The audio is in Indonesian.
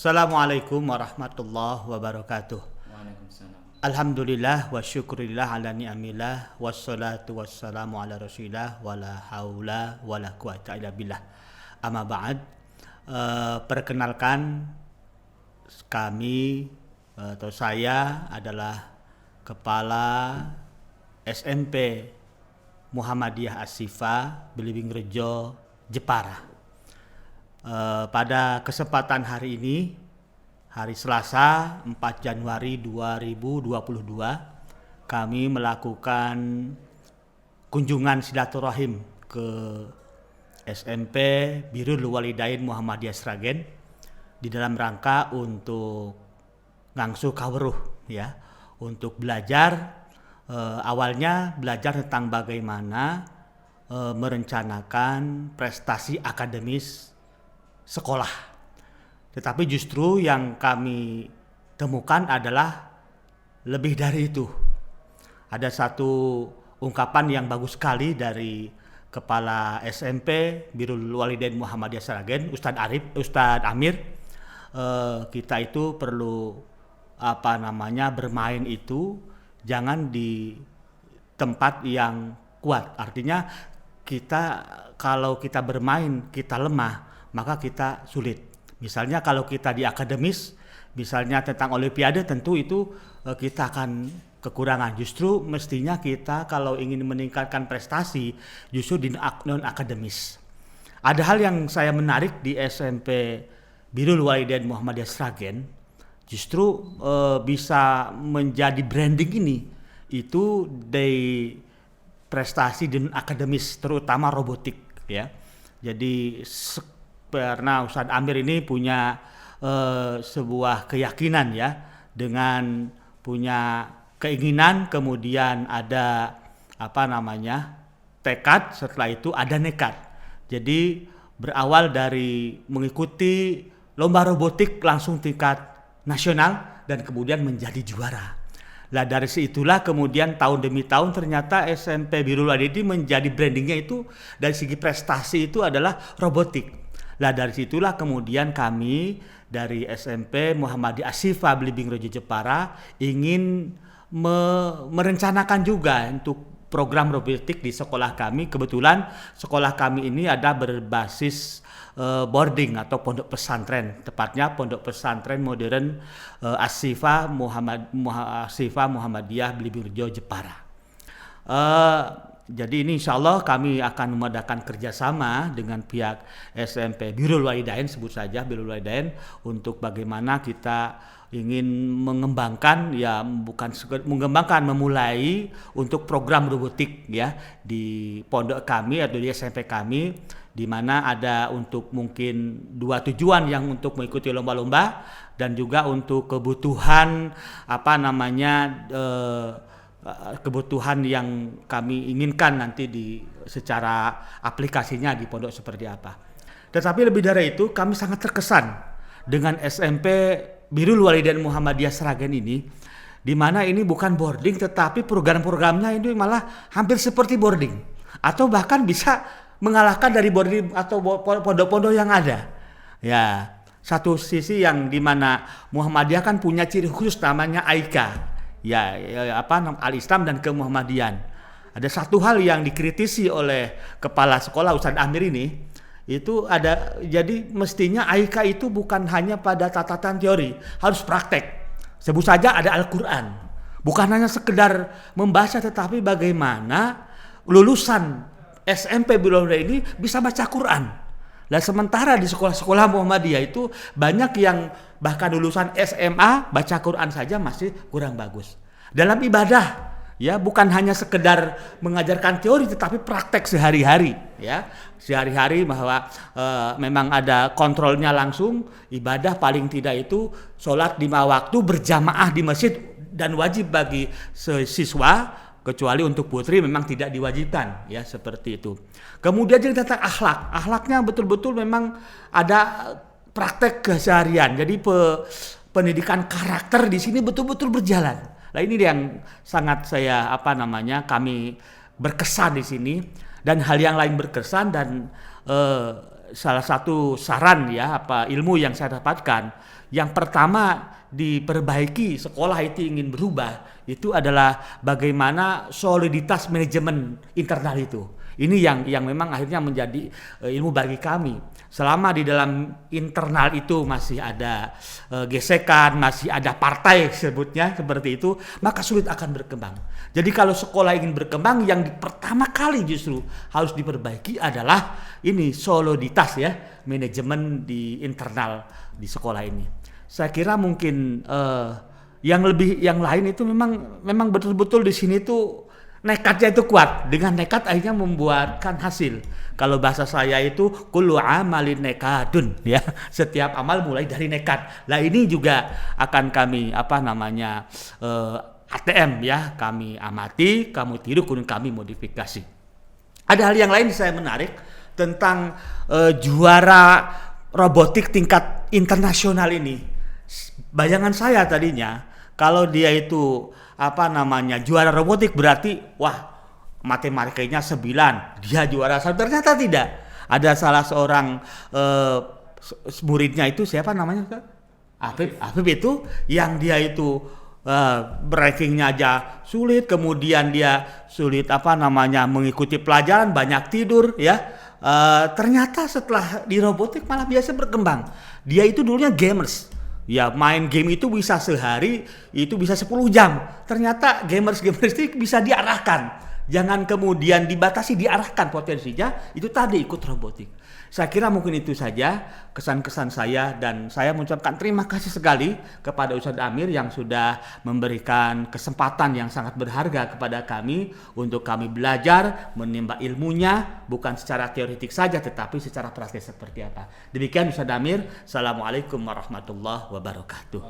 Assalamualaikum warahmatullahi wabarakatuh. Waalaikumsalam. Alhamdulillah wa syukurillah ala ni'amillah wassalatu wassalamu ala rasulillah wala haula wala quwata illa billah. Amma ba'd. Perkenalkan kami atau saya adalah Kepala SMP Muhammadiyah As-Sifa Belimbing Rejo, Jepara. Pada kesempatan hari ini, hari Selasa 4 Januari 2022, kami melakukan kunjungan silaturahim ke SMP Birrul Walidain Muhammadiyah Sragen di dalam rangka untuk ngangsu kawruh, ya, untuk belajar. Awalnya belajar tentang bagaimana merencanakan prestasi akademis sekolah. Tetapi justru yang kami temukan adalah lebih dari itu. Ada satu ungkapan yang bagus sekali dari Kepala SMP Birrul Walidain Muhammadiyah Sragen, Ustadz Amir. Kita itu perlu bermain itu jangan di tempat yang kuat. Artinya kalau kita bermain kita lemah, maka kita sulit. Misalnya kalau kita di akademis, misalnya tentang olimpiade, tentu itu kita akan kekurangan. Justru mestinya kita kalau ingin meningkatkan prestasi justru di non akademis. Ada hal yang saya menarik di SMP Birrul Walidain Muhammadiyah Sragen, justru bisa menjadi branding ini itu dari prestasi di non akademis, terutama robotik, ya. Jadi karena Ustadz Amir ini punya sebuah keyakinan, ya, dengan punya keinginan, kemudian ada tekad, setelah itu ada nekat. Jadi berawal dari mengikuti lomba robotik langsung tingkat nasional dan kemudian menjadi juara. Lah dari situlah kemudian tahun demi tahun ternyata SMP Birrul Walidain menjadi brandingnya itu dari segi prestasi itu adalah robotik. Lah dari situlah kemudian kami dari SMP Muhammadiyah As-Sifa Belimbing Rejo, Jepara ingin merencanakan juga untuk program robotik di sekolah kami. Kebetulan sekolah kami ini ada berbasis boarding atau pondok pesantren, tepatnya pondok pesantren modern As-Sifa Muhammadiyah Belimbing Rejo, Jepara. Jadi ini insya Allah kami akan mengadakan kerjasama dengan pihak SMP Birrul Walidain, sebut saja Birrul Walidain, untuk bagaimana kita ingin mengembangkan, ya bukan mengembangkan, memulai untuk program robotik, ya, di pondok kami atau di SMP kami, di mana ada untuk mungkin dua tujuan, yang untuk mengikuti lomba-lomba dan juga untuk kebutuhan kebutuhan yang kami inginkan nanti secara aplikasinya di pondok seperti apa. Tetapi lebih dari itu, kami sangat terkesan dengan SMP Birrul Walidain Muhammadiyah Sragen ini, di mana ini bukan boarding, tetapi program-programnya ini malah hampir seperti boarding, atau bahkan bisa mengalahkan dari boarding atau pondok-pondok yang ada. Ya, satu sisi yang di mana Muhammadiyah kan punya ciri khusus namanya AIKA. Al-Islam dan kemuhammadian. Ada satu hal yang dikritisi oleh kepala sekolah Ustadz Amir ini, itu ada, jadi mestinya AIKA itu bukan hanya pada catatan teori, harus praktek. Sebut saja ada Al-Quran, bukan hanya sekedar membaca, tetapi bagaimana lulusan SMP Birrul Walidain ini bisa baca Quran. Nah, sementara di sekolah-sekolah Muhammadiyah itu banyak yang bahkan lulusan SMA baca Quran saja masih kurang bagus. Dalam ibadah, ya, bukan hanya sekedar mengajarkan teori tetapi praktek sehari-hari, ya. Sehari-hari bahwa memang ada kontrolnya langsung. Ibadah paling tidak itu sholat 5 waktu berjamaah di masjid dan wajib bagi siswa, kecuali untuk putri memang tidak diwajibkan, ya, seperti itu. Kemudian juga tentang akhlaknya betul-betul memang ada praktek keseharian. Jadi pendidikan karakter di sini betul-betul berjalan. Nah, ini yang sangat kami berkesan di sini, dan hal yang lain berkesan, dan salah satu saran ya ilmu yang saya dapatkan, yang pertama diperbaiki sekolah itu ingin berubah itu adalah bagaimana soliditas manajemen internal itu. Ini yang memang akhirnya menjadi ilmu bagi kami. Selama di dalam internal itu masih ada gesekan, masih ada partai sebutnya seperti itu, maka sulit akan berkembang. Jadi kalau sekolah ingin berkembang, yang pertama kali justru harus diperbaiki adalah ini soliditas ya, manajemen di internal di sekolah ini. Saya kira mungkin yang lain itu memang betul-betul di sini tuh nekatnya itu kuat. Dengan nekat akhirnya membuatkan hasil. Kalau bahasa saya itu kullu amalin nekadun ya. Setiap amal mulai dari nekat. Nah ini juga akan kami ATM ya, kami amati, kamu tiru, kemudian kami modifikasi. Ada hal yang lain saya menarik tentang juara robotik tingkat internasional ini. Bayangan saya tadinya kalau dia itu juara robotik berarti wah matematikanya 9, dia juara 1. Ternyata tidak. Ada salah seorang muridnya itu siapa namanya? Afif itu yang dia itu rankingnya aja sulit, kemudian dia sulit mengikuti pelajaran, banyak tidur ya. Ternyata setelah di robotik malah biasa berkembang. Dia itu dulunya gamers. Ya main game itu bisa sehari itu bisa 10 jam. Ternyata gamers itu bisa diarahkan. Jangan kemudian dibatasi, diarahkan potensinya. Itu tadi ikut robotik. Saya kira mungkin itu saja kesan-kesan saya, dan saya mengucapkan terima kasih sekali kepada Ustadz Amir yang sudah memberikan kesempatan yang sangat berharga kepada kami untuk kami belajar, menimba ilmunya bukan secara teoretik saja tetapi secara praktis seperti apa. Demikian Ustadz Amir. Assalamualaikum warahmatullahi wabarakatuh.